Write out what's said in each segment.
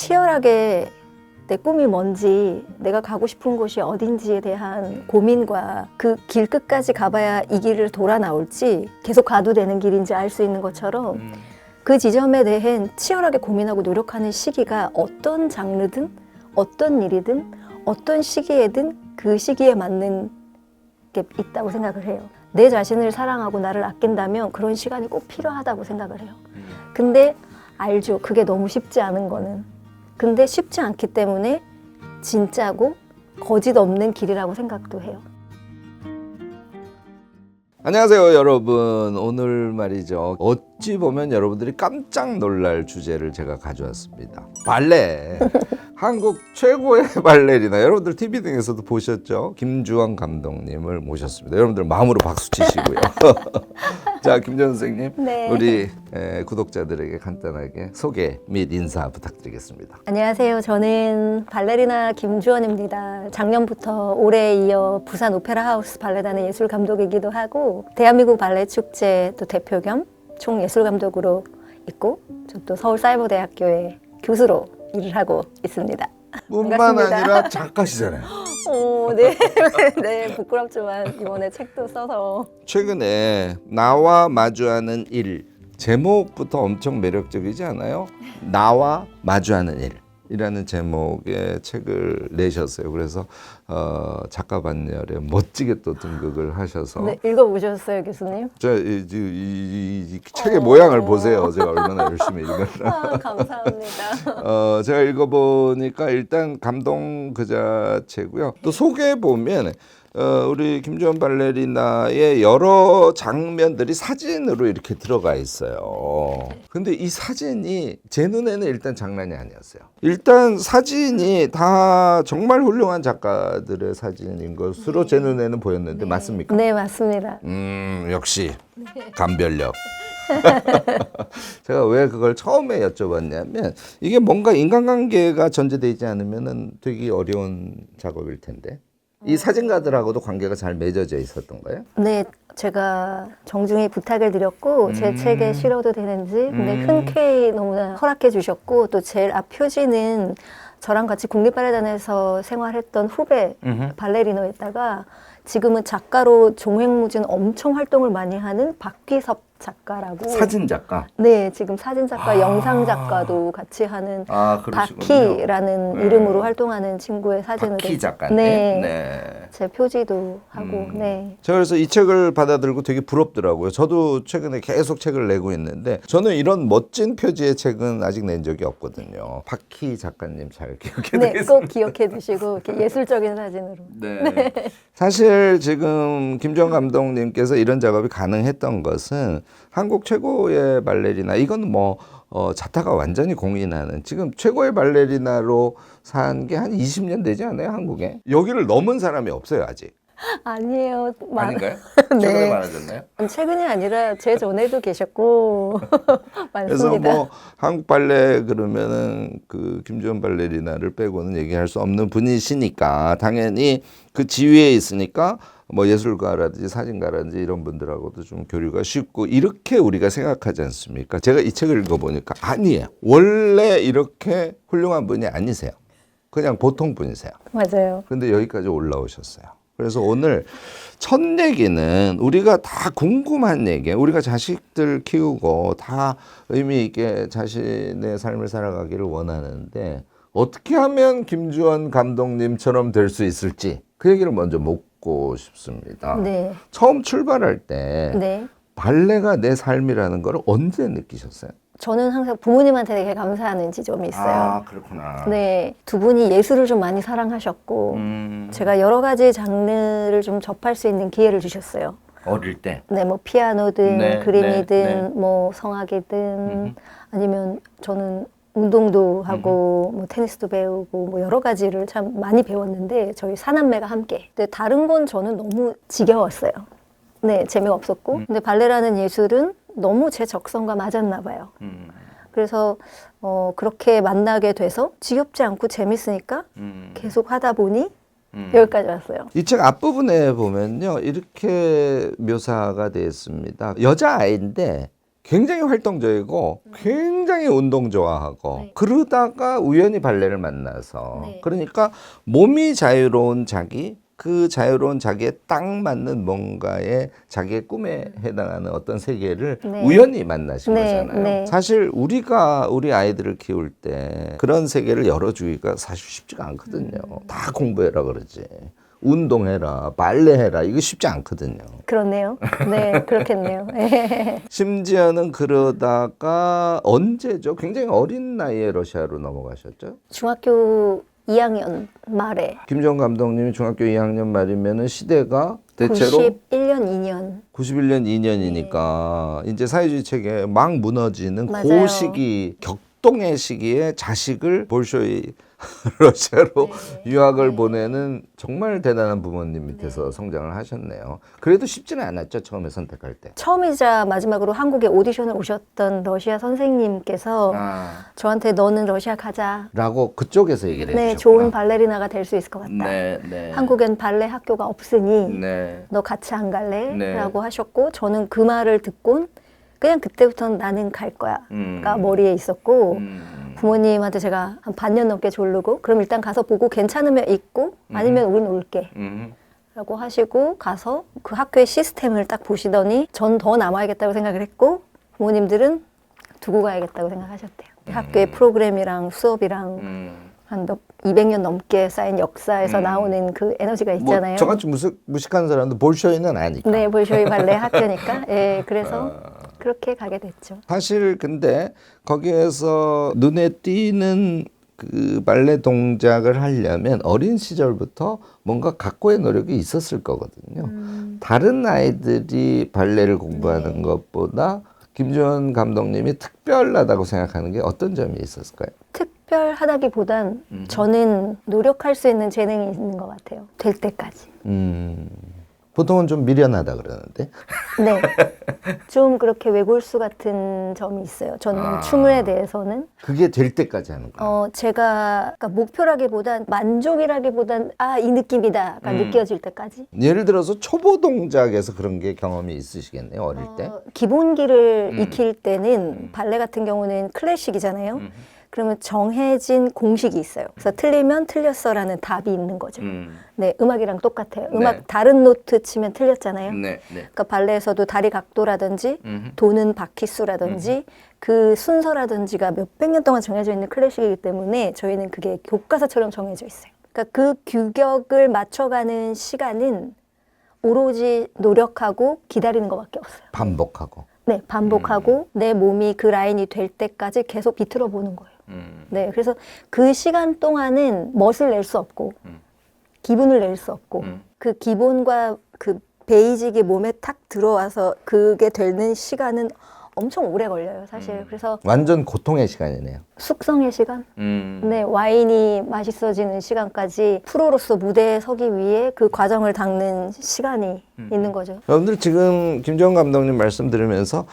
치열하게 내 꿈이 뭔지, 내가 가고 싶은 곳이 어딘지에 대한 고민과 그 길 끝까지 가봐야 이 길을 돌아 나올지 계속 가도 되는 길인지 알 수 있는 것처럼 그 지점에 대해 치열하게 고민하고 노력하는 시기가 어떤 장르든 어떤 일이든 어떤 시기에든 그 시기에 맞는 게 있다고 생각을 해요. 내 자신을 사랑하고 나를 아낀다면 그런 시간이 꼭 필요하다고 생각을 해요. 근데 알죠. 그게 너무 쉽지 않은 거는. 근데 쉽지 않기 때문에 진짜고 거짓 없는 길이라고 생각도 해요. 안녕하세요 여러분. 오늘 말이죠, 어찌 보면 여러분들이 깜짝 놀랄 주제를 제가 가져왔습니다. 발레. 한국 최고의 발레리나, 여러분들 TV 등에서도 보셨죠? 김주원 감독님을 모셨습니다. 여러분들 마음으로 박수 치시고요. 자, 김주원 선생님, 네. 우리 구독자들에게 간단하게 소개 및 인사 부탁드리겠습니다. 안녕하세요. 저는 발레리나 김주원입니다. 작년부터 올해에 이어 부산 오페라 하우스 발레단의 예술 감독이기도 하고 대한민국 발레 축제 또 대표 겸 총 예술 감독으로 있고 저 또 서울사이버대학교의 교수로 일을 하고 있습니다. 뿐만 반갑습니다. 아니라 작가시잖아요. 오, 네. 네, 부끄럽지만 이번에 책도 써서. 최근에 나와 마주하는 일, 제목부터 엄청 매력적이지 않아요? 나와 마주하는 일이라는 제목의 책을 내셨어요. 그래서 작가 반열에 멋지게 또 등극을 하셔서 네, 읽어보셨어요, 교수님? 이 책의 모양을 보세요. 제가 얼마나 열심히 읽었나. 아, 감사합니다. 제가 읽어보니까 일단 감동 그 자체고요. 또 소개해 보면 우리 김주원 발레리나의 여러 장면들이 사진으로 이렇게 들어가 있어요. 근데 이 사진이 제 눈에는 일단 장난이 아니었어요. 일단 사진이 다 정말 훌륭한 작가들의 사진인 것으로 제 눈에는 보였는데 맞습니까? 네, 맞습니다. 역시 감별력. 제가 왜 그걸 처음에 여쭤봤냐면 이게 뭔가 인간관계가 전제되어 있지 않으면 되게 어려운 작업일 텐데 이 사진가들하고도 관계가 잘 맺어져 있었던 거예요? 네, 제가 정중히 부탁을 드렸고 제 책에 실어도 되는지 근데 흔쾌히 너무나 허락해 주셨고 또 제일 앞 표지는 저랑 같이 국립발레단에서 생활했던 후배 발레리노였다가 지금은 작가로 종횡무진 엄청 활동을 많이 하는 박귀섭 작가라고. 사진 작가? 네, 지금 사진 작가, 영상 작가도 같이 하는 그러시군요. 박희라는 이름으로 활동하는 친구의 사진으로. 박희 작가님. 네. 제 표지도 하고. 네. 제가 그래서 이 책을 받아들고 되게 부럽더라고요. 저도 최근에 계속 책을 내고 있는데 저는 이런 멋진 표지의 책은 아직 낸 적이 없거든요. 박희 작가님 잘 기억해 네, 두겠습니다. 꼭 기억해 두시고 이렇게 예술적인 사진으로. 네. 사실 지금 김주원 감독님께서 이런 작업이 가능했던 것은 한국 최고의 발레리나, 이건 뭐 자타가 완전히 공인하는, 지금 최고의 발레리나로 산 게 한 20년 되지 않아요, 한국에? 여기를 넘은 사람이 없어요, 아직. 아니에요. 아닌가요? 네. 최근에 많아졌나요? 최근이 아니라 제 전에도 계셨고 그래서 많습니다. 뭐 한국 발레 그러면은 그 김주원 발레리나를 빼고는 얘기할 수 없는 분이시니까 당연히 그 지위에 있으니까 뭐 예술가라든지 사진가라든지 이런 분들하고도 좀 교류가 쉽고 이렇게 우리가 생각하지 않습니까? 제가 이 책을 읽어보니까 아니에요. 원래 이렇게 훌륭한 분이 아니세요. 그냥 보통 분이세요. 맞아요. 근데 여기까지 올라오셨어요. 그래서 오늘 첫 얘기는 우리가 다 궁금한 얘기, 우리가 자식들 키우고 다 의미 있게 자신의 삶을 살아가기를 원하는데 어떻게 하면 김주원 감독님처럼 될 수 있을지 그 얘기를 먼저 묻고 싶습니다. 네. 처음 출발할 때 네. 발레가 내 삶이라는 걸 언제 느끼셨어요? 저는 항상 부모님한테 되게 감사하는 지점이 있어요. 그렇구나. 네, 두 분이 예술을 좀 많이 사랑하셨고 제가 여러 가지 장르를 좀 접할 수 있는 기회를 주셨어요. 어릴 때. 네, 뭐 피아노든 네, 그림이든 네. 뭐 성악이든 아니면 저는 운동도 하고 뭐 테니스도 배우고 뭐 여러 가지를 참 많이 배웠는데 저희 사남매가 함께. 근데 다른 건 저는 너무 지겨웠어요. 네, 재미가 없었고. 근데 발레라는 예술은 너무 제 적성과 맞았나 봐요. 그래서 그렇게 만나게 돼서 지겹지 않고 재밌으니까 계속 하다 보니 여기까지 왔어요. 이 책 앞부분에 보면요, 이렇게 묘사가 되어 있습니다. 여자아이인데 굉장히 활동적이고 굉장히 운동 좋아하고 네. 그러다가 우연히 발레를 만나서 네. 그러니까 몸이 자유로운 자기 그 자유로운 자기에 딱 맞는 뭔가의 자기의 꿈에 해당하는 어떤 세계를 네. 우연히 만나신 네, 거잖아요. 네. 사실 우리가 우리 아이들을 키울 때 그런 세계를 열어주기가 사실 쉽지가 않거든요. 다 공부해라 그러지. 운동해라, 발레해라 이거 쉽지 않거든요. 그렇네요. 네, 그렇겠네요. 심지어는 그러다가 언제죠? 굉장히 어린 나이에 러시아로 넘어가셨죠? 중학교 2학년 말에 김정 감독님이 중학교 2학년 말이면은 시대가 대체로 91년 2년 91년 2년이니까 이제 사회주의 체계 막 무너지는 맞아요. 그 시기 격동의 시기에 자식을 볼쇼이 러시아로 유학을 보내는 정말 대단한 부모님 밑에서 성장을 하셨네요. 그래도 쉽지는 않았죠, 처음에 선택할 때. 처음이자 마지막으로 한국에 오디션을 오셨던 러시아 선생님께서 저한테 너는 러시아 가자. 라고 그쪽에서 얘기를 네, 해주셨구나. 좋은 발레리나가 될 수 있을 것 같다. 네. 한국엔 발레 학교가 없으니 네. 너 같이 안 갈래? 네. 라고 하셨고 저는 그 말을 듣곤 그냥 그때부터는 나는 갈 거야가 머리에 있었고 부모님한테 제가 한 반년 넘게 졸르고 그럼 일단 가서 보고 괜찮으면 있고 아니면 우린 올게 라고 하시고 가서 그 학교의 시스템을 딱 보시더니 전 더 남아야겠다고 생각을 했고 부모님들은 두고 가야겠다고 생각하셨대요. 학교의 프로그램이랑 수업이랑 한 200년 넘게 쌓인 역사에서 나오는 그 에너지가 있잖아요. 뭐 저같이 무식한 사람도 볼쇼이는 아니까. 네, 볼쇼이 발레 학교니까. 예, 그래서 그렇게 가게 됐죠. 사실 근데 거기에서 눈에 띄는 그 발레 동작을 하려면 어린 시절부터 뭔가 각고의 노력이 있었을 거거든요. 다른 아이들이 발레를 공부하는 것보다 김주원 감독님이 특별하다고 생각하는 게 어떤 점이 있었을까요? 특별하다기보단 저는 노력할 수 있는 재능이 있는 것 같아요. 될 때까지. 보통은 좀 미련하다 그러는데. 네. 좀 그렇게 외골수 같은 점이 있어요. 저는 춤에 대해서는. 그게 될 때까지 하는 거예요. 제가 그러니까 목표라기보단 만족이라기보단 이 느낌이다가 느껴질 때까지. 예를 들어서 초보 동작에서 그런 게 경험이 있으시겠네요, 어릴 때. 기본기를 익힐 때는 발레 같은 경우는 클래식이잖아요. 그러면 정해진 공식이 있어요. 그래서 틀리면 틀렸어라는 답이 있는 거죠. 네, 음악이랑 똑같아요. 음악 다른 노트 치면 틀렸잖아요. 그러니까 발레에서도 다리 각도라든지 도는 바퀴수라든지 그 순서라든지가 몇백 년 동안 정해져 있는 클래식이기 때문에 저희는 그게 교과서처럼 정해져 있어요. 그러니까 그 규격을 맞춰가는 시간은 오로지 노력하고 기다리는 것밖에 없어요. 반복하고. 네, 반복하고 내 몸이 그 라인이 될 때까지 계속 비틀어 보는 거예요. 네, 그래서 그 시간 동안은 멋을 낼 수 없고 기분을 낼 수 없고 그 기본과 그 베이직이 몸에 탁 들어와서 그게 되는 시간은 엄청 오래 걸려요, 사실. 그래서 완전 고통의 시간이네요. 숙성의 시간? 네, 와인이 맛있어지는 시간까지 프로로서 무대에 서기 위해 그 과정을 닦는 시간이 있는 거죠. 여러분들 지금 김정은 감독님 말씀 들으면서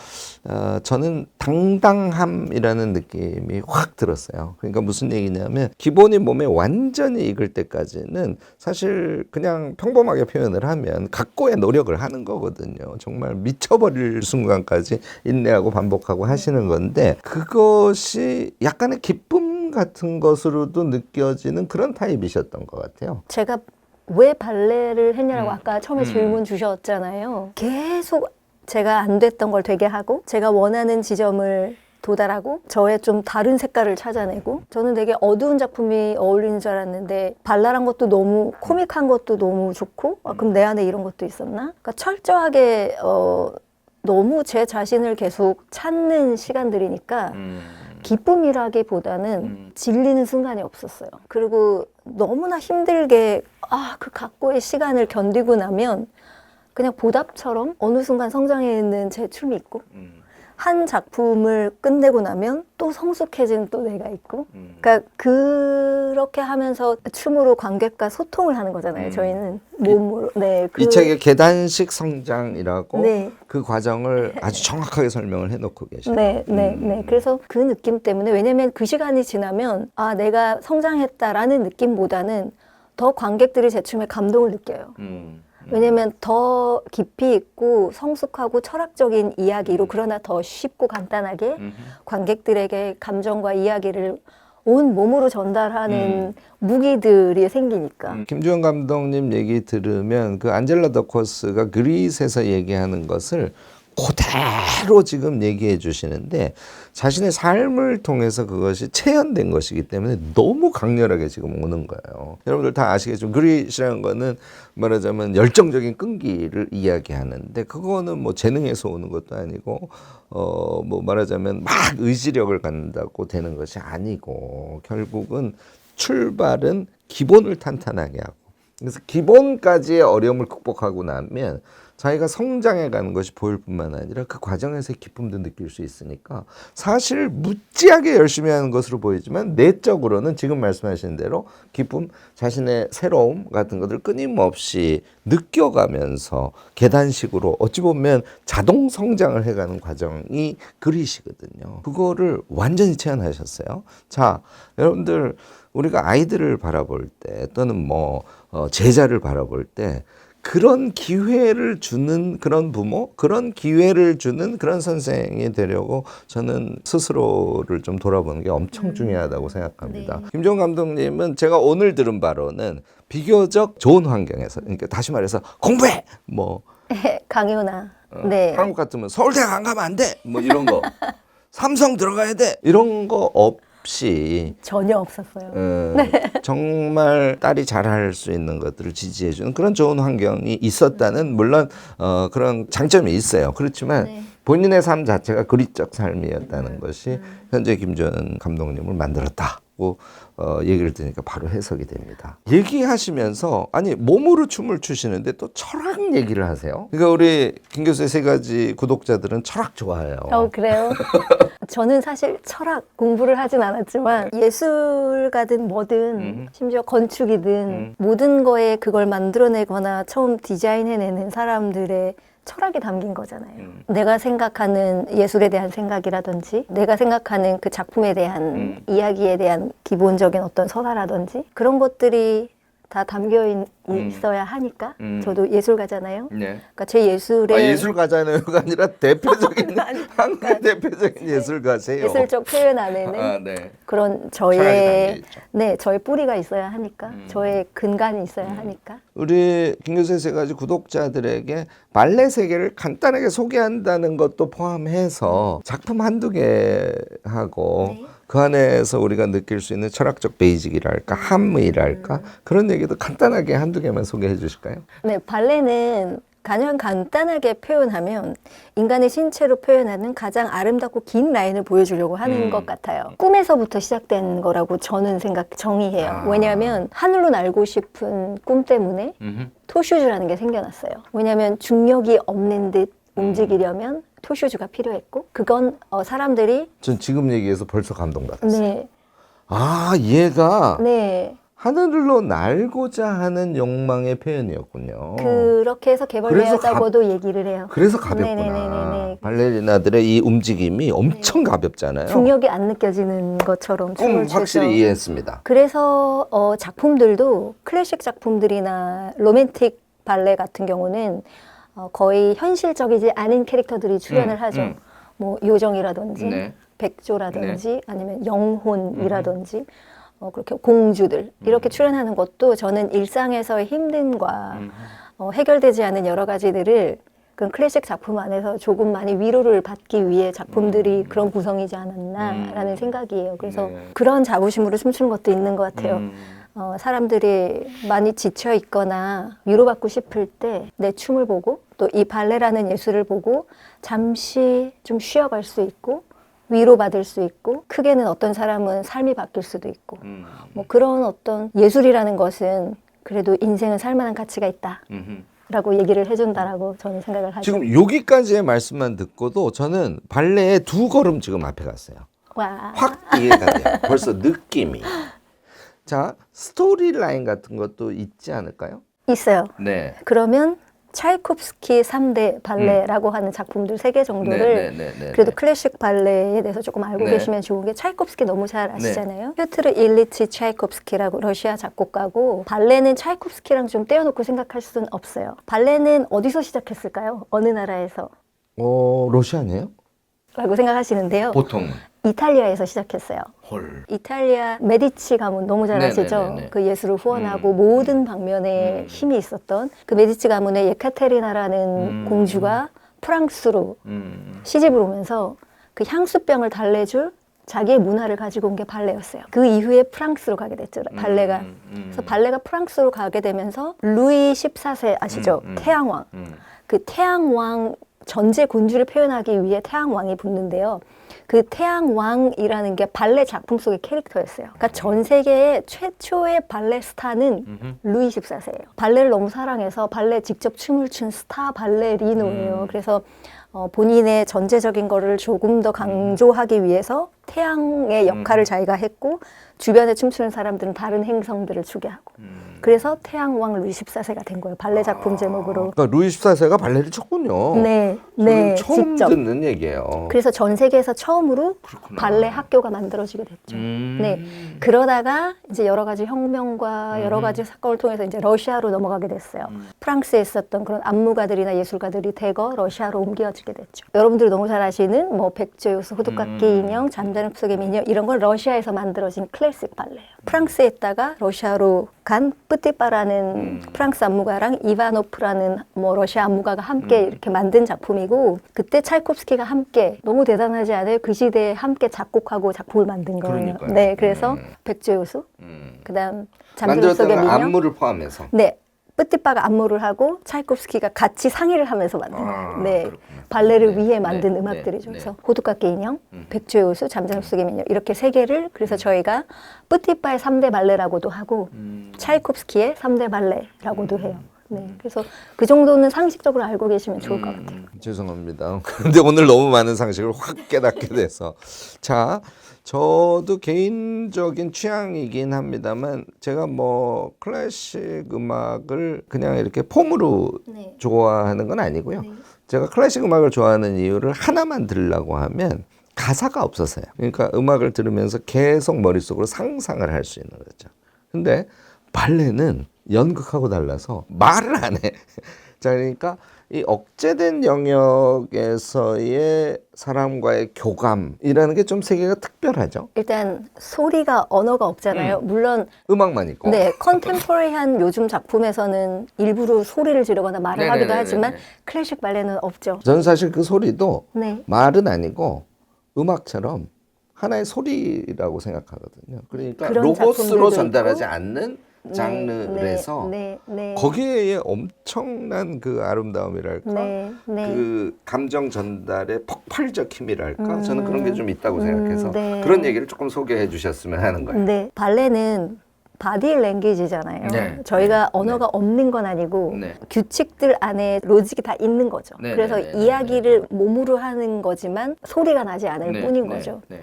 저는 당당함이라는 느낌이 확 들었어요. 그러니까 무슨 얘기냐면 기본이 몸에 완전히 익을 때까지는 사실 그냥 평범하게 표현을 하면 각고의 노력을 하는 거거든요. 정말 미쳐버릴 순간까지 인내하고 반복하고 하시는 건데 그것이 약간의 기쁨 같은 것으로도 느껴지는 그런 타입이셨던 것 같아요. 제가 왜 발레를 했냐라고 아까 처음에 질문 주셨잖아요. 계속 제가 안 됐던 걸 되게 하고 제가 원하는 지점을 도달하고 저의 좀 다른 색깔을 찾아내고 저는 되게 어두운 작품이 어울리는 줄 알았는데 발랄한 것도 너무 코믹한 것도 너무 좋고 그럼 내 안에 이런 것도 있었나? 그러니까 철저하게 너무 제 자신을 계속 찾는 시간들이니까 기쁨이라기보다는 질리는 순간이 없었어요. 그리고 너무나 힘들게 그 각고의 시간을 견디고 나면 그냥 보답처럼 어느 순간 성장해 있는 제 춤이 있고 한 작품을 끝내고 나면 또 성숙해진 또 내가 있고 그러니까 그렇게 하면서 춤으로 관객과 소통을 하는 거잖아요. 저희는 몸으로. 네, 이 책의 계단식 성장이라고 네. 그 과정을 아주 정확하게 설명을 해놓고 계셔요. 네. 그래서 그 느낌 때문에 왜냐면 그 시간이 지나면 내가 성장했다라는 느낌보다는 더 관객들이 제 춤에 감동을 느껴요. 왜냐면 더 깊이 있고 성숙하고 철학적인 이야기로 그러나 더 쉽고 간단하게 관객들에게 감정과 이야기를 온 몸으로 전달하는 무기들이 생기니까. 김주현 감독님 얘기 들으면 그 안젤라 더커스가 그릿에서 얘기하는 것을 그대로 지금 얘기해 주시는데 자신의 삶을 통해서 그것이 체현된 것이기 때문에 너무 강렬하게 지금 오는 거예요. 여러분들 다 아시겠지만 그릿이라는 거는 말하자면 열정적인 끈기를 이야기하는데 그거는 뭐 재능에서 오는 것도 아니고 뭐 말하자면 막 의지력을 갖는다고 되는 것이 아니고 결국은 출발은 기본을 탄탄하게 하고 그래서 기본까지의 어려움을 극복하고 나면 자기가 성장해 가는 것이 보일 뿐만 아니라 그 과정에서의 기쁨도 느낄 수 있으니까 사실 무지하게 열심히 하는 것으로 보이지만 내적으로는 지금 말씀하신 대로 기쁨, 자신의 새로움 같은 것들을 끊임없이 느껴가면서 계단식으로 어찌 보면 자동 성장을 해가는 과정이 그릿이거든요. 그거를 완전히 체현하셨어요. 자, 여러분들 우리가 아이들을 바라볼 때 또는 뭐 제자를 바라볼 때 그런 기회를 주는 그런 부모, 그런 기회를 주는 그런 선생이 되려고 저는 스스로를 좀 돌아보는 게 엄청 중요하다고 생각합니다. 네. 김종훈 감독님은 제가 오늘 들은 바로는 비교적 좋은 환경에서, 그러니까 다시 말해서 공부해! 뭐 강요나. 네. 한국 같으면 서울대 안 가면 안 돼! 뭐 이런 거. 삼성 들어가야 돼! 이런 거 없이 전혀 없었어요. 정말 딸이 잘할 수 있는 것들을 지지해주는 그런 좋은 환경이 있었다는 물론 그런 장점이 있어요. 그렇지만 네. 본인의 삶 자체가 그릿적 삶이었다는 것이 현재 김주현 감독님을 만들었다고 얘기를 들으니까 바로 해석이 됩니다. 얘기하시면서 아니 몸으로 춤을 추시는데 또 철학 얘기를 하세요. 그러니까 우리 김 교수의 세 가지 구독자들은 철학 좋아해요. 그래요? 저는 사실 철학 공부를 하진 않았지만 예술가든 뭐든 심지어 건축이든 모든 거에 그걸 만들어내거나 처음 디자인해내는 사람들의 철학이 담긴 거잖아요. 내가 생각하는 예술에 대한 생각이라든지 내가 생각하는 그 작품에 대한 이야기에 대한 기본적인 어떤 서사라든지 그런 것들이 다 담겨 있어야 하니까 저도 예술가잖아요. 네. 그러니까 제 예술에 예술가잖아요가 아니라 대표적인 한국의 대표적인 예술가세요. 예술적 표현 안에는 네. 그런 철학이 저의 담겨있죠. 네 저의 뿌리가 있어야 하니까 저의 근간이 있어야 하니까 우리 김 교수의 세 가지 구독자들에게 발레 세계를 간단하게 소개한다는 것도 포함해서 작품 한두 개 하고 네. 그 안에서 우리가 느낄 수 있는 철학적 베이직이랄까 함의랄까 그런 얘기도 간단하게 한두 개만 소개해 주실까요? 네 발레는 가장 간단하게 표현하면 인간의 신체로 표현하는 가장 아름답고 긴 라인을 보여주려고 하는 것 같아요. 꿈에서부터 시작된 거라고 저는 정의해요. 왜냐하면 하늘로 날고 싶은 꿈 때문에 토슈즈라는 게 생겨났어요. 왜냐하면 중력이 없는 듯 움직이려면 토슈즈가 필요했고 그건 사람들이 전 지금 얘기해서 벌써 감동받았어요. 네, 아 얘가 네 하늘로 날고자 하는 욕망의 표현이었군요. 그렇게 해서 그래서 개발되었다고도 얘기를 해요. 그래서 가볍구나. 네네네네네. 발레리나들의 이 움직임이 엄청 가볍잖아요. 중력이 안 느껴지는 것처럼 꿈 춤을 추죠. 확실히 이해했습니다. 그래서 작품들도 클래식 작품들이나 로맨틱 발레 같은 경우는 거의 현실적이지 않은 캐릭터들이 출연을 하죠. 뭐 요정이라든지 네. 백조라든지 아니면 영혼이라든지 그렇게 공주들 이렇게 출연하는 것도 저는 일상에서의 힘듦과 해결되지 않은 여러 가지들을 그 클래식 작품 안에서 조금 많이 위로를 받기 위해 작품들이 그런 구성이지 않았나라는 생각이에요. 그래서 네. 그런 자부심으로 춤추는 것도 있는 것 같아요. 사람들이 많이 지쳐 있거나 위로받고 싶을 때 내 춤을 보고 또 이 발레라는 예술을 보고 잠시 좀 쉬어갈 수 있고 위로받을 수 있고 크게는 어떤 사람은 삶이 바뀔 수도 있고 뭐 그런 어떤 예술이라는 것은 그래도 인생은 살만한 가치가 있다 라고 얘기를 해준다라고 저는 생각을 하죠. 지금 여기까지의 말씀만 듣고도 저는 발레에 두 걸음 지금 앞에 갔어요. 와. 확 이해가 돼요. 벌써 느낌이. 자, 스토리 라인 같은 것도 있지 않을까요? 있어요. 네. 그러면 차이콥스키 3대 발레라고 하는 작품들 3개 정도를 그래도 클래식 발레에 대해서 조금 알고 계시면 좋은 게 차이콥스키 너무 잘 아시잖아요. 퓨트르 일리치 차이콥스키라고 러시아 작곡가고 발레는 차이콥스키랑 좀 떼어놓고 생각할 수는 없어요. 발레는 어디서 시작했을까요? 어느 나라에서? 러시아네요? 라고 생각하시는데요. 보통 이탈리아에서 시작했어요. 헐. 이탈리아 메디치 가문 너무 잘 아시죠? 네네네네. 그 예술을 후원하고 모든 방면에 힘이 있었던 그 메디치 가문의 예카테리나라는 공주가 프랑스로 시집을 오면서 그 향수병을 달래줄 자기의 문화를 가지고 온 게 발레였어요. 그 이후에 프랑스로 가게 됐죠. 발레가. 그래서 발레가 프랑스로 가게 되면서 루이 14세 아시죠? 태양왕. 그 태양왕 전제 군주를 표현하기 위해 태양왕이 붙는데요. 그 태양왕이라는 게 발레 작품 속의 캐릭터였어요. 그러니까 전 세계의 최초의 발레 스타는 루이 14세예요. 발레를 너무 사랑해서 발레 직접 춤을 춘 스타 발레리노예요. 그래서 본인의 전제적인 거를 조금 더 강조하기 위해서 태양의 역할을 자기가 했고 주변에 춤추는 사람들은 다른 행성들을 추게 하고 그래서 태양왕 루이 14세가 된 거예요. 발레 작품 제목으로. 그러니까 루이 14세가 발레를 쳤군요. 네, 저는 처음 직접. 듣는 얘기예요. 그래서 전 세계에서 처음으로 그렇구나. 발레 학교가 만들어지게 됐죠. 네. 그러다가 이제 여러 가지 혁명과 여러 가지 사건을 통해서 이제 러시아로 넘어가게 됐어요. 프랑스에 있었던 그런 안무가들이나 예술가들이 대거 러시아로 옮겨지게 됐죠. 여러분들이 너무 잘 아시는 뭐 백조요소, 호두깎이 인형, 잠자는 숲속의 미녀 이런 건 러시아에서 만들어진 클래식 발레예요. 프랑스에 있다가 러시아로 간 뿌띠빠라는 프랑스 안무가랑 이바노프라는 뭐 러시아 안무가가 함께 이렇게 만든 작품이고 그때 차이콥스키가 함께 너무 대단하지 않아요? 그 시대에 함께 작곡하고 작품을 만든 거예요. 그러니까요. 네, 그래서 백조요수, 그다음 잠자는 숲속의 만들었다는 미녀, 안무를 포함해서. 네. 뿌띠빠가 안무를 하고 차이콥스키가 같이 상의를 하면서 만든 거예요. 네. 그렇구나. 발레를 네, 위해 만든 네, 음악들이죠. 네, 그래서 호두깎이 인형, 백조의 호수, 잠자는 숲속의 미녀 이렇게 3개를 그래서 저희가 뿌띠빠의 3대 발레라고도 하고 차이콥스키의 3대 발레라고도 해요. 네. 그래서 그 정도는 상식적으로 알고 계시면 좋을 것 같아요. 죄송합니다. 그런데 오늘 너무 많은 상식을 확 깨닫게 돼서. 자, 저도 개인적인 취향이긴 합니다만 제가 뭐 클래식 음악을 그냥 이렇게 폼으로 네. 좋아하는 건 아니고요. 제가 클래식 음악을 좋아하는 이유를 하나만 들으려고 하면 가사가 없어서요. 그러니까 음악을 들으면서 계속 머릿속으로 상상을 할 수 있는 거죠. 근데 발레는 연극하고 달라서 말을 안 해. 자, 그러니까 이 억제된 영역에서의 사람과의 교감이라는 게 좀 세계가 특별하죠. 일단 소리가 언어가 없잖아요. 물론 음악만 있고. 네, 컨템포러리한 요즘 작품에서는 일부러 소리를 지르거나 말을 하기도 네네네네네. 하지만 클래식 발레는 없죠. 저는 사실 그 소리도 네. 말은 아니고 음악처럼 하나의 소리라고 생각하거든요. 그러니까 그런 로고스로 작품들도 전달하지 있고. 않는 장르에서 네. 거기에 엄청난 그 아름다움이랄까 네. 그 감정 전달의 폭발적 힘이랄까 저는 그런 게 좀 있다고 생각해서 네. 그런 얘기를 조금 소개해 주셨으면 하는 거예요. 네. 발레는 바디 랭귀지잖아요. 네. 저희가 네. 언어가 없는 건 아니고 네. 규칙들 안에 로직이 다 있는 거죠. 네. 그래서 네. 이야기를 몸으로 하는 거지만 소리가 나지 않을 뿐인 거죠. 네.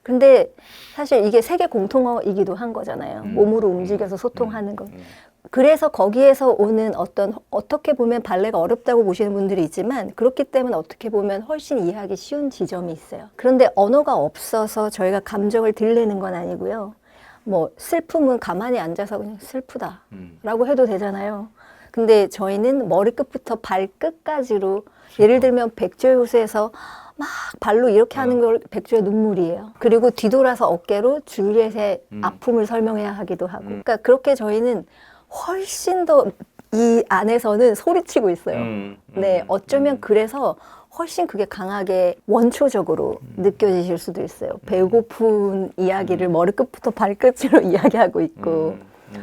근데 사실 이게 세계 공통어이기도 한 거잖아요. 몸으로 움직여서 소통하는 것. 그래서 거기에서 오는 어떻게 보면 발레가 어렵다고 보시는 분들이 있지만 그렇기 때문에 어떻게 보면 훨씬 이해하기 쉬운 지점이 있어요. 그런데 언어가 없어서 저희가 감정을 들내는 건 아니고요. 뭐 슬픔은 가만히 앉아서 그냥 슬프다라고 해도 되잖아요. 근데 저희는 머리끝부터 발끝까지로 예를 들면 백조의 호수에서 막 발로 이렇게 하는 걸 백조의 눈물이에요. 그리고 뒤돌아서 어깨로 줄리엣의 아픔을 설명해야 하기도 하고. 그러니까 그렇게 저희는 훨씬 더 이 안에서는 소리치고 있어요. 네, 어쩌면 그래서 훨씬 그게 강하게 원초적으로 느껴지실 수도 있어요. 배고픈 이야기를 머리끝부터 발끝으로 이야기하고 있고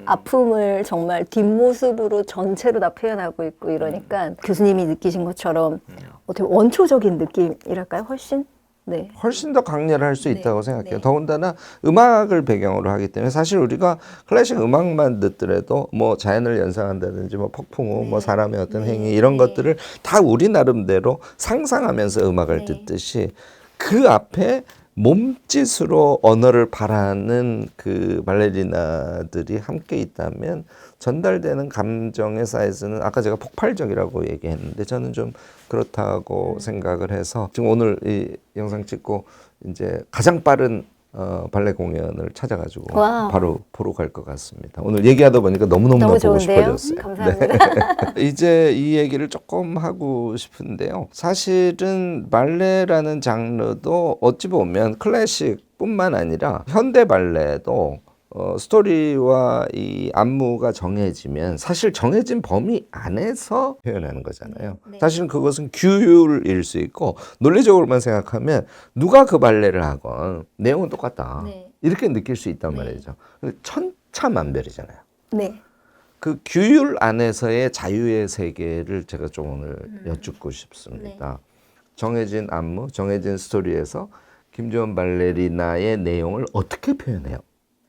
아픔을 정말 뒷모습으로 전체로 다 표현하고 있고 이러니까 교수님이 느끼신 것처럼 어떻게 원초적인 느낌이랄까요? 훨씬? 네. 훨씬 더 강렬할 수 있다고 생각해요. 네. 더군다나 음악을 배경으로 하기 때문에 사실 우리가 클래식 음악만 듣더라도 뭐 자연을 연상한다든지 뭐 폭풍우, 뭐 사람의 어떤 행위 이런 것들을 다 우리 나름대로 상상하면서 음악을 듣듯이 그 앞에 몸짓으로 언어를 바라는 그 발레리나들이 함께 있다면 전달되는 감정의 사이즈는 아까 제가 폭발적이라고 얘기했는데 저는 좀 그렇다고 생각을 해서 지금 오늘 이 영상 찍고 이제 가장 빠른 발레 공연을 찾아가지고 와우. 바로 보러 갈 것 같습니다. 오늘 얘기하다 보니까 너무너무 너무 보고 좋은데요? 싶어졌어요. 감사합니다. 이제 이 얘기를 조금 하고 싶은데요. 사실은 발레라는 장르도 어찌 보면 클래식뿐만 아니라 현대 발레도 스토리와 이 안무가 정해지면 사실 정해진 범위 안에서 표현하는 거잖아요. 네. 사실은 그것은 규율일 수 있고 논리적으로만 생각하면 누가 그 발레를 하건 내용은 똑같다. 네. 이렇게 느낄 수 있단 네. 말이죠. 근데 천차만별이잖아요. 네. 그 규율 안에서의 자유의 세계를 제가 좀 오늘 여쭙고 싶습니다. 정해진 안무, 정해진 스토리에서 김주원 발레리나의 내용을 어떻게 표현해요?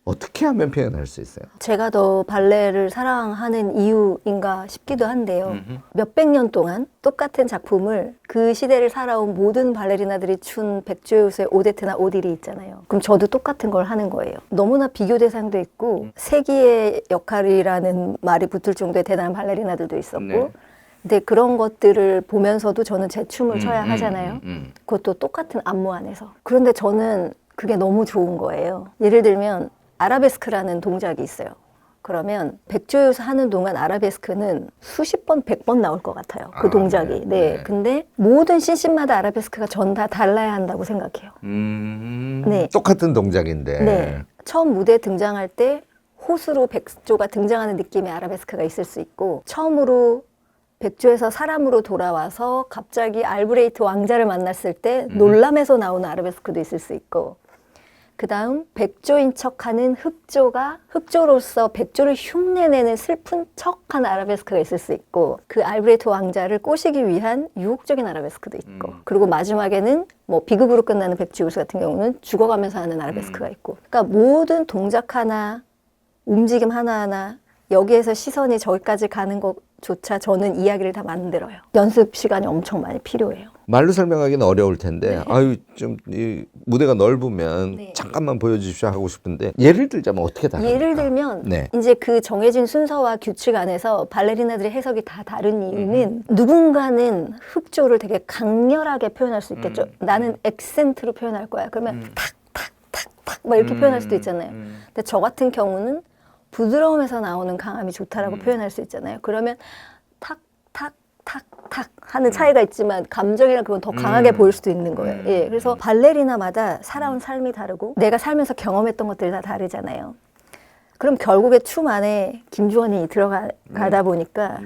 어떻게 하면 표현할 수 있어요? 제가 더 발레를 사랑하는 이유인가 싶기도 한데요. 몇백 년 동안 똑같은 작품을 그 시대를 살아온 모든 발레리나들이 춘 백조요새 오데트나 오딜이 있잖아요. 그럼 저도 똑같은 걸 하는 거예요. 너무나 비교 대상도 있고 세기의 역할이라는 말이 붙을 정도의 대단한 발레리나들도 있었고 네. 근데 그런 것들을 보면서도 저는 제 춤을 춰야 하잖아요. 그것도 똑같은 안무 안에서. 그런데 저는 그게 너무 좋은 거예요. 예를 들면 아라베스크라는 동작이 있어요. 그러면 백조요새 하는 동안 아라베스크는 수십 번, 100번 나올 것 같아요. 그 동작이. 네. 근데 모든 신신마다 아라베스크가 전 다 달라야 한다고 생각해요. 네. 똑같은 동작인데. 네. 처음 무대에 등장할 때 호수로 백조가 등장하는 느낌의 아라베스크가 있을 수 있고 처음으로 백조에서 사람으로 돌아와서 갑자기 알브레이트 왕자를 만났을 때 놀람에서 나오는 아라베스크도 있을 수 있고 그 다음 백조인 척하는 흑조로서 백조를 흉내내는 슬픈 척하는 아라베스크가 있을 수 있고 그 알브레이트 왕자를 꼬시기 위한 유혹적인 아라베스크도 있고 그리고 마지막에는 뭐 비극으로 끝나는 백지우스 같은 경우는 죽어가면서 하는 아라베스크가 있고 그러니까 모든 동작 하나 움직임 하나하나 여기에서 시선이 저기까지 가는 것조차 저는 이야기를 다 만들어요. 연습 시간이 엄청 많이 필요해요. 말로 설명하기는 어려울 텐데 아유 좀 이 무대가 넓으면 네. 잠깐만 보여주십시오 하고 싶은데 예를 들자면 어떻게 다릅니까? 예를 들면 네. 이제 그 정해진 순서와 규칙 안에서 발레리나들의 해석이 다 다른 이유는 누군가는 흑조를 되게 강렬하게 표현할 수 있겠죠. 나는 액센트로 표현할 거야. 그러면 탁탁탁탁 막 이렇게 표현할 수도 있잖아요. 근데 저 같은 경우는 부드러움에서 나오는 강함이 좋다라고 표현할 수 있잖아요. 그러면 탁탁탁탁 하는 차이가 있지만 감정이랑 그건 더 강하게 보일 수도 있는 거예요. 예, 그래서 발레리나마다 살아온 삶이 다르고 내가 살면서 경험했던 것들이 다 다르잖아요. 그럼 결국에 춤 안에 김주원이 들어가다 보니까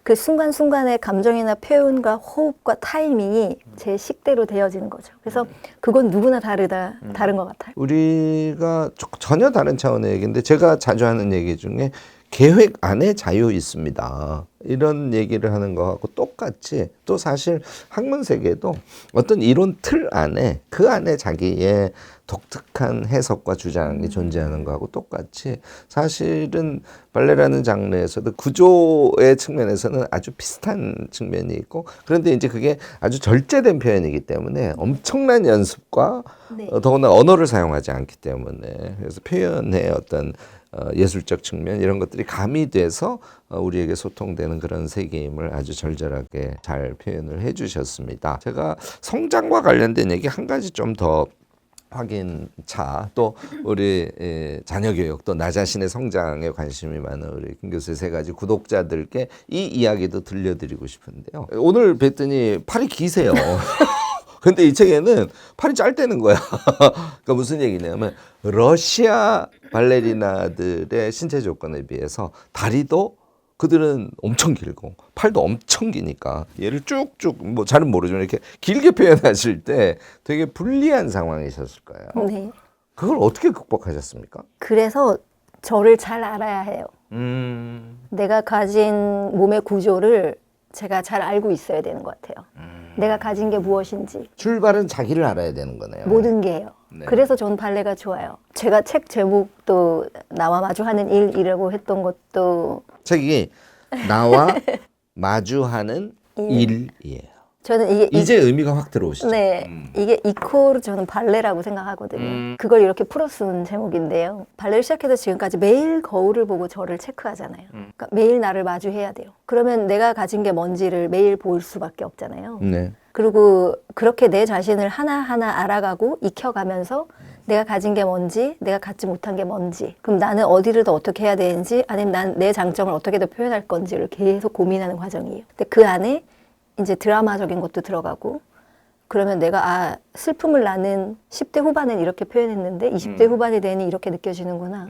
그 순간순간의 감정이나 표현과 호흡과 타이밍이 제 식대로 되어지는 거죠. 그래서 그건 누구나 다른 것 같아요. 우리가 전혀 다른 차원의 얘기인데 제가 자주 하는 얘기 중에 계획 안에 자유 있습니다. 이런 얘기를 하는 거하고 똑같이 또 사실 학문 세계도 어떤 이론 틀 안에 그 안에 자기의 독특한 해석과 주장이 존재하는 거하고 똑같이 사실은 발레라는 장르에서도 구조의 측면에서는 아주 비슷한 측면이 있고 그런데 이제 그게 아주 절제된 표현이기 때문에 엄청난 연습과 네. 더구나 언어를 사용하지 않기 때문에 그래서 표현의 어떤 예술적 측면 이런 것들이 가미돼서 우리에게 소통되는 그런 세계임을 아주 절절하게 잘 표현을 해주셨습니다. 제가 성장과 관련된 얘기 한 가지 좀 더 확인차 또 우리 자녀 교육 또 나 자신의 성장에 관심이 많은 우리 김 교수의 세 가지 구독자들께 이 이야기도 들려드리고 싶은데요. 오늘 뵀더니 팔이 기세요. 근데 이 책에는 팔이 짧다는 거야. 그러니까 무슨 얘기냐면 러시아 발레리나들의 신체 조건에 비해서 다리도 그들은 엄청 길고 팔도 엄청 기니까 얘를 쭉쭉 뭐 잘은 모르지만 이렇게 길게 표현하실 때 되게 불리한 상황이셨을 거예요. 네. 그걸 어떻게 극복하셨습니까? 그래서 저를 잘 알아야 해요. 내가 가진 몸의 구조를 제가 잘 알고 있어야 되는 것 같아요. 내가 가진 게 무엇인지. 출발은 자기를 알아야 되는 거네요. 모든 게요. 네. 그래서 전 발레가 좋아요. 제가 책 제목도 나와 마주하는 일이라고 했던 것도 책이 나와 마주하는 일이에요. 저는 이게 이제 의미가 확 들어오시죠. 네, 이게 이코르 저는 발레라고 생각하거든요. 그걸 이렇게 풀어 쓴 제목인데요. 발레를 시작해서 지금까지 매일 거울을 보고 저를 체크하잖아요. 그러니까 매일 나를 마주해야 돼요. 그러면 내가 가진 게 뭔지를 매일 볼 수밖에 없잖아요. 네. 그리고 그렇게 내 자신을 하나하나 알아가고 익혀가면서 내가 가진 게 뭔지, 내가 갖지 못한 게 뭔지, 그럼 나는 어디를 더 어떻게 해야 되는지, 아니면 난 내 장점을 어떻게 더 표현할 건지를 계속 고민하는 과정이에요. 근데 그 안에 이제 드라마적인 것도 들어가고, 그러면 내가 슬픔을 나는 10대 후반엔 이렇게 표현했는데 20대 후반이 되니 이렇게 느껴지는구나.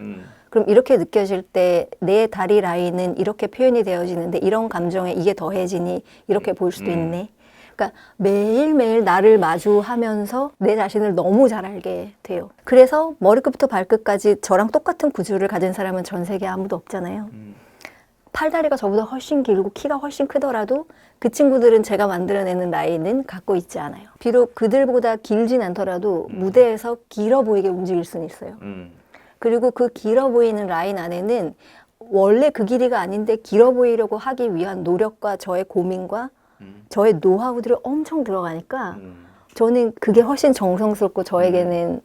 그럼 이렇게 느껴질 때 내 다리 라인은 이렇게 표현이 되어지는데 이런 감정에 이게 더해지니 이렇게 보일 수도 있네. 그러니까 매일매일 나를 마주하면서 내 자신을 너무 잘 알게 돼요. 그래서 머리끝부터 발끝까지 저랑 똑같은 구조를 가진 사람은 전 세계에 아무도 없잖아요. 팔다리가 저보다 훨씬 길고 키가 훨씬 크더라도 그 친구들은 제가 만들어내는 라인은 갖고 있지 않아요. 비록 그들보다 길진 않더라도 무대에서 길어 보이게 움직일 수는 있어요. 그리고 그 길어 보이는 라인 안에는 원래 그 길이가 아닌데 길어 보이려고 하기 위한 노력과 저의 고민과 저의 노하우들이 엄청 들어가니까 저는 그게 훨씬 정성스럽고 저에게는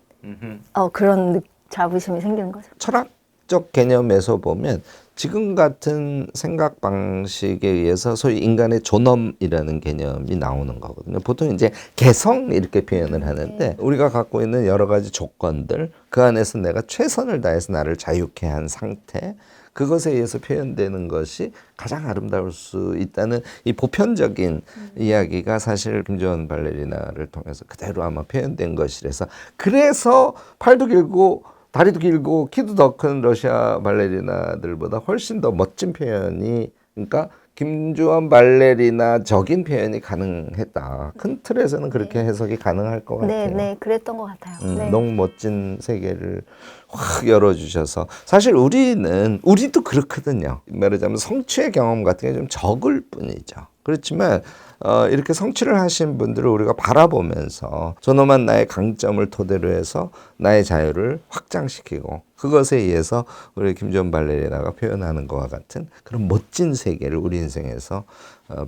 그런 자부심이 생기는 거죠. 철학적 개념에서 보면 지금 같은 생각 방식에 의해서 소위 인간의 존엄이라는 개념이 나오는 거거든요. 보통 이제 개성 이렇게 표현을 하는데 우리가 갖고 있는 여러 가지 조건들 그 안에서 내가 최선을 다해서 나를 자유케 한 상태 그것에 의해서 표현되는 것이 가장 아름다울 수 있다는 이 보편적인 이야기가 사실 김주원 발레리나를 통해서 그대로 아마 표현된 것이라서 그래서 팔도 길고 다리도 길고 키도 더 큰 러시아 발레리나들보다 훨씬 더 멋진 표현이 그러니까 김주원 발레리나적인 표현이 가능했다. 큰 틀에서는 그렇게 해석이 가능할 것 같아요. 네, 그랬던 것 같아요. 네. 너무 멋진 세계를 확 열어주셔서 사실 우리도 그렇거든요. 말하자면 성취의 경험 같은 게 좀 적을 뿐이죠. 그렇지만 이렇게 성취를 하신 분들을 우리가 바라보면서 존엄한 나의 강점을 토대로 해서 나의 자유를 확장시키고 그것에 의해서 우리 김주원 발레리나가 표현하는 것과 같은 그런 멋진 세계를 우리 인생에서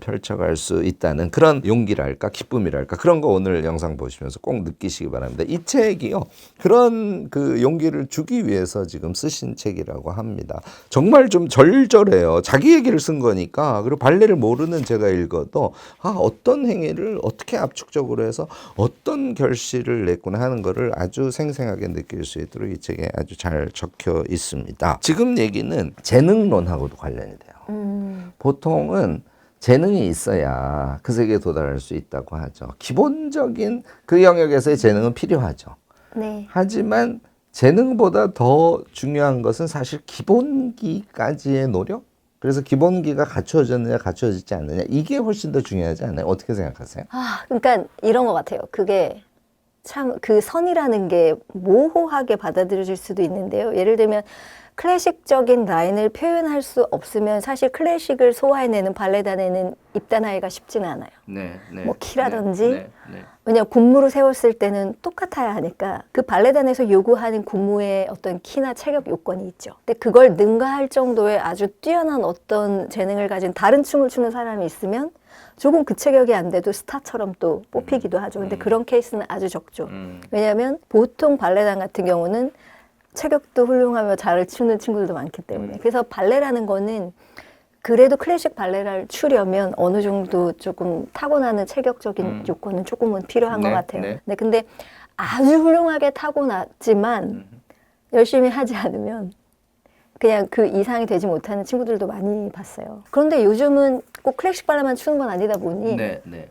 펼쳐갈 수 있다는 그런 용기랄까 기쁨이랄까 그런 거 오늘 영상 보시면서 꼭 느끼시기 바랍니다. 이 책이요. 그런 그 용기를 주기 위해서 지금 쓰신 책이라고 합니다. 정말 좀 절절해요. 자기 얘기를 쓴 거니까 그리고 발레를 모르는 제가 읽어도 어떤 행위를 어떻게 압축적으로 해서 어떤 결실을 냈구나 하는 거를 아주 생생하게 느낄 수 있도록 이 책에 아주 잘 적혀 있습니다. 지금 얘기는 재능론하고도 관련이 돼요. 보통은 재능이 있어야 그 세계에 도달할 수 있다고 하죠. 기본적인 그 영역에서의 재능은 필요하죠. 네. 하지만 재능보다 더 중요한 것은 사실 기본기까지의 노력? 그래서 기본기가 갖추어졌느냐 갖추어지지 않느냐 이게 훨씬 더 중요하지 않아요? 어떻게 생각하세요? 그러니까 이런 것 같아요. 그게 참 그 선이라는 게 모호하게 받아들여질 수도 있는데요. 예를 들면 클래식적인 라인을 표현할 수 없으면 사실 클래식을 소화해내는 발레단에는 입단하기가 쉽지는 않아요. 뭐 키라든지 왜냐하면 군무를 세웠을 때는 똑같아야 하니까 그 발레단에서 요구하는 군무의 어떤 키나 체격 요건이 있죠. 근데 그걸 능가할 정도의 아주 뛰어난 어떤 재능을 가진 다른 춤을 추는 사람이 있으면 조금 그 체격이 안 돼도 스타처럼 또 뽑히기도 하죠. 근데 그런 케이스는 아주 적죠. 왜냐하면 보통 발레단 같은 경우는 체격도 훌륭하며 잘 추는 친구들도 많기 때문에. 그래서 발레라는 거는 그래도 클래식 발레를 추려면 어느 정도 조금 타고나는 체격적인 요건은 조금은 필요한 것 같아요. 네, 근데 아주 훌륭하게 타고났지만 열심히 하지 않으면 그냥 그 이상이 되지 못하는 친구들도 많이 봤어요. 그런데 요즘은 꼭 클래식 발레만 추는 건 아니다 보니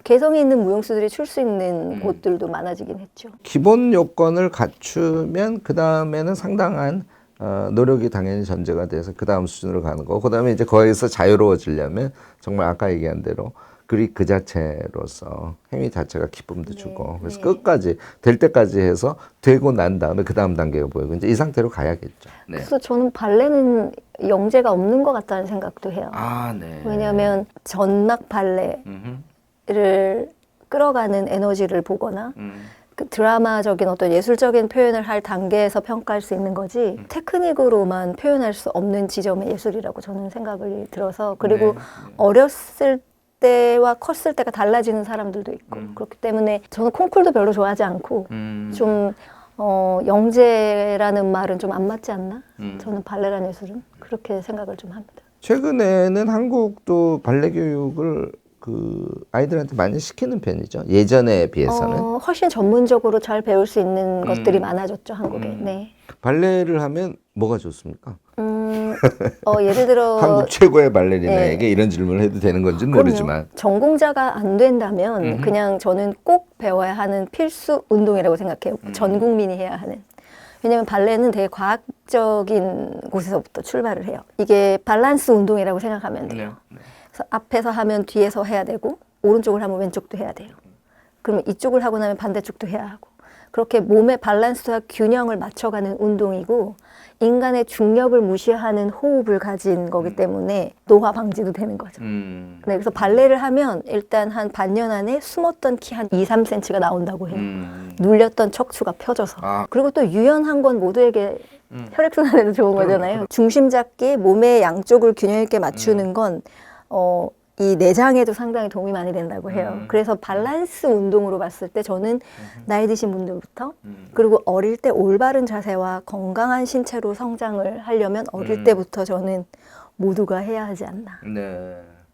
개성이 있는 무용수들이 출 수 있는 곳들도 많아지긴 했죠. 기본 요건을 갖추면 그 다음에는 상당한 노력이 당연히 전제가 돼서 그 다음 수준으로 가는 거고 그 다음에 이제 거기서 자유로워지려면 정말 아까 얘기한 대로 그 자체로서 행위 자체가 기쁨도 주고 그래서 끝까지 될 때까지 해서 되고 난 다음에 그 다음 단계가 보이고 이제 이 상태로 가야겠죠. 그래서 저는 발레는 영재가 없는 것 같다는 생각도 해요. 왜냐하면 전막 발레를 끌어가는 에너지를 보거나 그 드라마적인 어떤 예술적인 표현을 할 단계에서 평가할 수 있는 거지 테크닉으로만 표현할 수 없는 지점의 예술이라고 저는 생각을 들어서 그리고 어렸을 때와 컸을 때가 달라지는 사람들도 있고 그렇기 때문에 저는 콩쿨도 별로 좋아하지 않고 좀 영재라는 말은 좀 안 맞지 않나? 저는 발레라는 예술은 그렇게 생각을 좀 합니다. 최근에는 한국도 발레 교육을 그 아이들한테 많이 시키는 편이죠. 예전에 비해서는. 훨씬 전문적으로 잘 배울 수 있는 것들이 많아졌죠, 한국에. 네. 발레를 하면 뭐가 좋습니까? 예를 들어 한국 최고의 발레리나에게 이런 질문을 해도 되는 건지는 그럼요. 모르지만 전공자가 안 된다면 그냥 저는 꼭 배워야 하는 필수 운동이라고 생각해요. 전 국민이 해야 하는. 왜냐하면 발레는 되게 과학적인 곳에서부터 출발을 해요. 이게 밸런스 운동이라고 생각하면 돼요. 그래서 앞에서 하면 뒤에서 해야 되고 오른쪽을 하면 왼쪽도 해야 돼요. 그러면 이쪽을 하고 나면 반대쪽도 해야 하고 그렇게 몸의 밸런스와 균형을 맞춰가는 운동이고 인간의 중력을 무시하는 호흡을 가진 거기 때문에 노화 방지도 되는 거죠. 네, 그래서 발레를 하면 일단 한 반년 안에 숨었던 키 한 2, 3cm가 나온다고 해요. 눌렸던 척추가 펴져서. 그리고 또 유연한 건 모두에게 혈액순환에도 좋은 거잖아요. 중심 잡기, 몸의 양쪽을 균형 있게 맞추는 건 이 내장에도 상당히 도움이 많이 된다고 해요. 그래서 밸런스 운동으로 봤을 때 저는 나이 드신 분들부터 그리고 어릴 때 올바른 자세와 건강한 신체로 성장을 하려면 어릴 때부터 저는 모두가 해야 하지 않나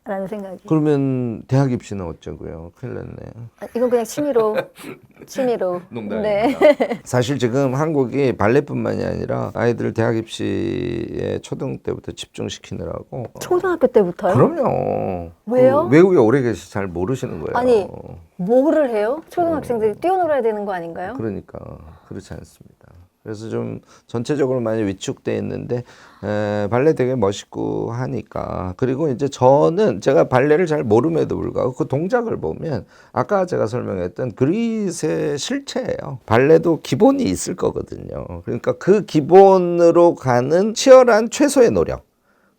라는 생각이. 그러면 대학 입시는 어쩌고요? 큰일 났네요. 이건 그냥 취미로 농담입니다. 네. 사실 지금 한국이 발레뿐만이 아니라 아이들 대학 입시에 초등 때부터 집중시키느라고 초등학교 때부터요? 그럼요. 왜요? 그 외국에 오래 계셔서 잘 모르시는 거예요. 아니 뭐를 해요? 초등학생들이 뛰어놀아야 되는 거 아닌가요? 그러니까 그렇지 않습니다. 그래서 좀 전체적으로 많이 위축돼 있는데 발레 되게 멋있고 하니까. 그리고 이제 저는 제가 발레를 잘 모름에도 불구하고 그 동작을 보면 아까 제가 설명했던 그릿의 실체예요. 발레도 기본이 있을 거거든요. 그러니까 그 기본으로 가는 치열한 최소의 노력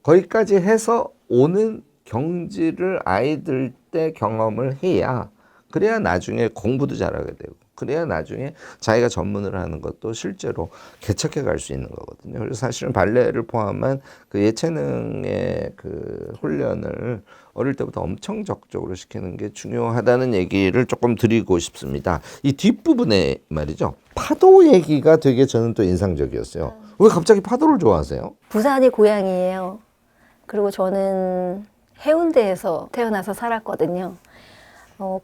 거기까지 해서 오는 경지를 아이들 때 경험을 해야 그래야 나중에 공부도 잘하게 되고 그래야 나중에 자기가 전문을 하는 것도 실제로 개척해 갈 수 있는 거거든요. 그래서 사실은 발레를 포함한 그 예체능의 그 훈련을 어릴 때부터 엄청 적극적으로 시키는 게 중요하다는 얘기를 조금 드리고 싶습니다. 이 뒷부분에 말이죠. 파도 얘기가 되게 저는 또 인상적이었어요. 왜 갑자기 파도를 좋아하세요? 부산이 고향이에요. 그리고 저는 해운대에서 태어나서 살았거든요.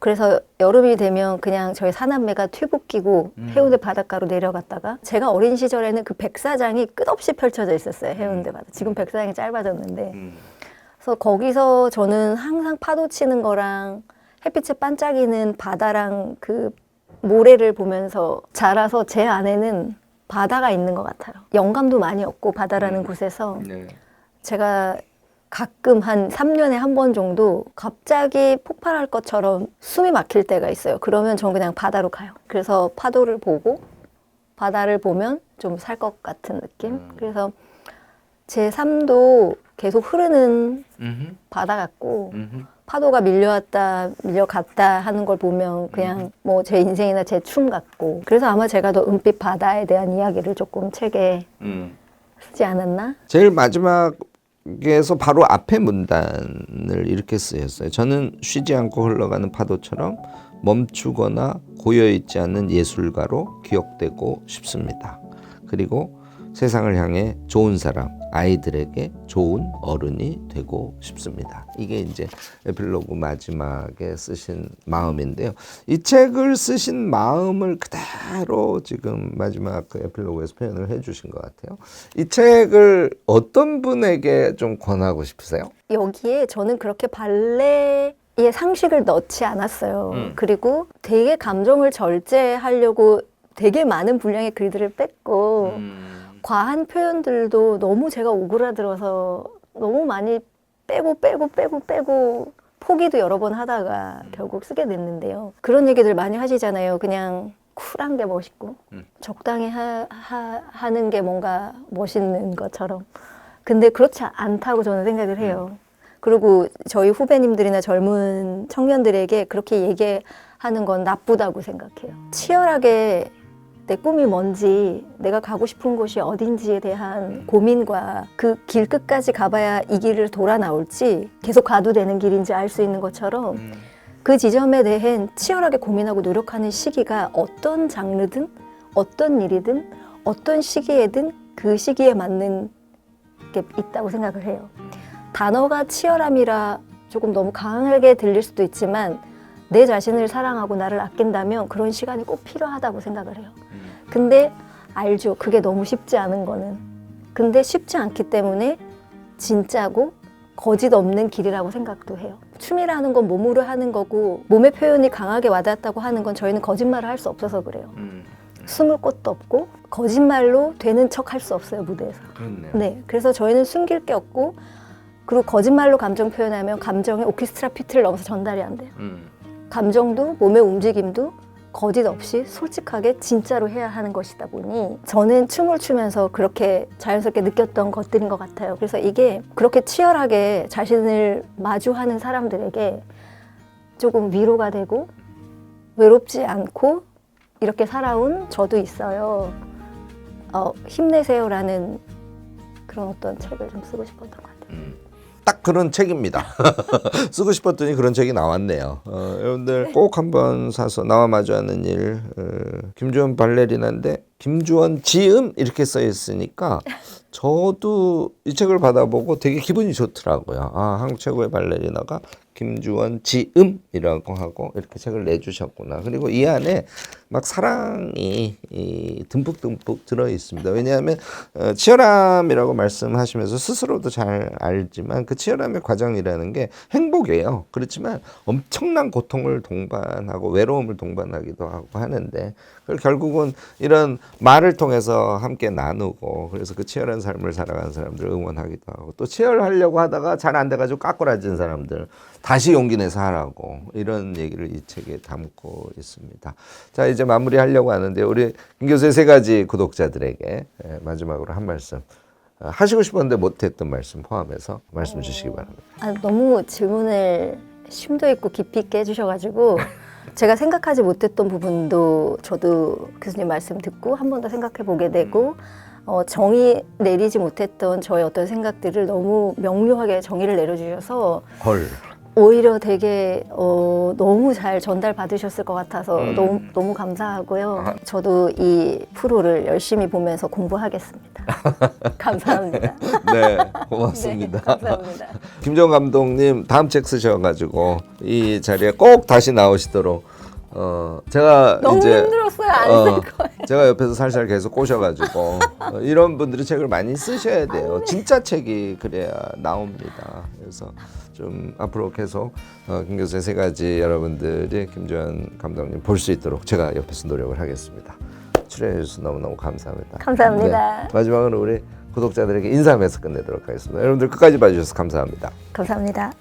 그래서 여름이 되면 그냥 저희 사남매가 튜브 끼고 해운대 바닷가로 내려갔다가 제가 어린 시절에는 그 백사장이 끝없이 펼쳐져 있었어요. 해운대 바다. 지금 백사장이 짧아졌는데 그래서 거기서 저는 항상 파도 치는 거랑 햇빛에 반짝이는 바다랑 그 모래를 보면서 자라서 제 안에는 바다가 있는 것 같아요. 영감도 많이 얻고 바다라는 곳에서 제가 가끔 한 3년에 한 번 정도 갑자기 폭발할 것처럼 숨이 막힐 때가 있어요. 그러면 저는 그냥 바다로 가요. 그래서 파도를 보고 바다를 보면 좀 살 것 같은 느낌. 그래서 제 삶도 계속 흐르는 바다 같고 파도가 밀려왔다 밀려갔다 하는 걸 보면 그냥 뭐 제 인생이나 제 춤 같고 그래서 아마 제가 더 은빛 바다에 대한 이야기를 조금 책에 쓰지 않았나? 제일 마지막에서 바로 앞에 문단을 이렇게 쓰였어요. 저는 쉬지 않고 흘러가는 파도처럼 멈추거나 고여있지 않는 예술가로 기억되고 싶습니다. 그리고 세상을 향해 좋은 사람, 아이들에게 좋은 어른이 되고 싶습니다. 이게 이제 에필로그 마지막에 쓰신 마음인데요. 이 책을 쓰신 마음을 그대로 지금 마지막 그 에필로그에서 표현을 해주신 것 같아요. 이 책을 어떤 분에게 좀 권하고 싶으세요? 여기에 저는 그렇게 발레의 상식을 넣지 않았어요. 그리고 되게 감정을 절제하려고 되게 많은 분량의 글들을 뺐고 과한 표현들도 너무 제가 오그라들어서 너무 많이 빼고 포기도 여러 번 하다가 결국 쓰게 됐는데요. 그런 얘기들 많이 하시잖아요. 그냥 쿨한 게 멋있고 적당히 하는 게 뭔가 멋있는 것처럼. 근데 그렇지 않다고 저는 생각을 해요. 그리고 저희 후배님들이나 젊은 청년들에게 그렇게 얘기하는 건 나쁘다고 생각해요. 치열하게 내 꿈이 뭔지, 내가 가고 싶은 곳이 어딘지에 대한 고민과 그 길 끝까지 가봐야 이 길을 돌아 나올지 계속 가도 되는 길인지 알 수 있는 것처럼 그 지점에 대해 치열하게 고민하고 노력하는 시기가 어떤 장르든 어떤 일이든 어떤 시기에든 그 시기에 맞는 게 있다고 생각을 해요. 단어가 치열함이라 조금 너무 강하게 들릴 수도 있지만 내 자신을 사랑하고 나를 아낀다면 그런 시간이 꼭 필요하다고 생각을 해요. 근데 알죠. 그게 너무 쉽지 않은 거는. 근데 쉽지 않기 때문에 진짜고 거짓 없는 길이라고 생각도 해요. 춤이라는 건 몸으로 하는 거고 몸의 표현이 강하게 와닿았다고 하는 건 저희는 거짓말을 할 수 없어서 그래요. 숨을 곳도 없고 거짓말로 되는 척 할 수 없어요, 무대에서. 그렇네요. 네, 그래서 저희는 숨길 게 없고 그리고 거짓말로 감정 표현하면 감정의 오케스트라 피트를 넘어서 전달이 안 돼요. 감정도 몸의 움직임도 거짓 없이 솔직하게 진짜로 해야 하는 것이다 보니 저는 춤을 추면서 그렇게 자연스럽게 느꼈던 것들인 것 같아요. 그래서 이게 그렇게 치열하게 자신을 마주하는 사람들에게 조금 위로가 되고 외롭지 않고 이렇게 살아온 저도 있어요. 힘내세요라는 그런 어떤 책을 좀 쓰고 싶었던 것 같아요. 딱 그런 책입니다. 쓰고 싶었더니 그런 책이 나왔네요. 여러분들 꼭 한번 사서 나와 마주하는 일. 김주원 발레리나인데 김주원 지음 이렇게 써 있으니까 저도 이 책을 받아보고 되게 기분이 좋더라고요. 아, 한국 최고의 발레리나가 김주원 지음이라고 하고 이렇게 책을 내주셨구나. 그리고 이 안에 막 사랑이 듬뿍듬뿍 들어 있습니다. 왜냐하면 치열함이라고 말씀하시면서 스스로도 잘 알지만 그 치열함의 과정이라는 게 행복이에요. 그렇지만 엄청난 고통을 동반하고 외로움을 동반하기도 하고 하는데 그걸 결국은 이런 말을 통해서 함께 나누고 그래서 그 치열한 삶을 살아가는 사람들 응원하기도 하고 또 치열하려고 하다가 잘 안 돼가지고 까꾸라진 사람들 다시 용기 내서 하라고 이런 얘기를 이 책에 담고 있습니다. 자, 이제 마무리하려고 하는데 우리 김 교수의 세 가지 구독자들에게 마지막으로 한 말씀 하시고 싶었는데 못했던 말씀 포함해서 말씀 주시기 바랍니다. 너무 질문을 심도 있고 깊이 있게 해주셔가지고 제가 생각하지 못했던 부분도 저도 교수님 말씀 듣고 한 번 더 생각해 보게 되고 정의 내리지 못했던 저의 어떤 생각들을 너무 명료하게 정의를 내려주셔서 헐. 오히려 되게 너무 잘 전달 받으셨을 것 같아서 너무 감사하고요. 저도 이 프로를 열심히 보면서 공부하겠습니다. 감사합니다. 네, 고맙습니다. 네, 감사합니다. 김정 감독님 다음 책 쓰셔가지고 이 자리에 꼭 다시 나오시도록 제가 너무 이제 힘들었어요. 안 쓸 거예요. 제가 옆에서 살살 계속 꼬셔가지고 이런 분들이 책을 많이 쓰셔야 돼요. 진짜 책이 그래야 나옵니다. 그래서 좀 앞으로 계속 김 교수의 세 가지 여러분들이 김주원 감독님 볼 수 있도록 제가 옆에서 노력을 하겠습니다. 출연해 주셔서 너무너무 감사합니다. 감사합니다. 네, 마지막으로 우리 구독자들에게 인사하면서 끝내도록 하겠습니다. 여러분들 끝까지 봐주셔서 감사합니다. 감사합니다.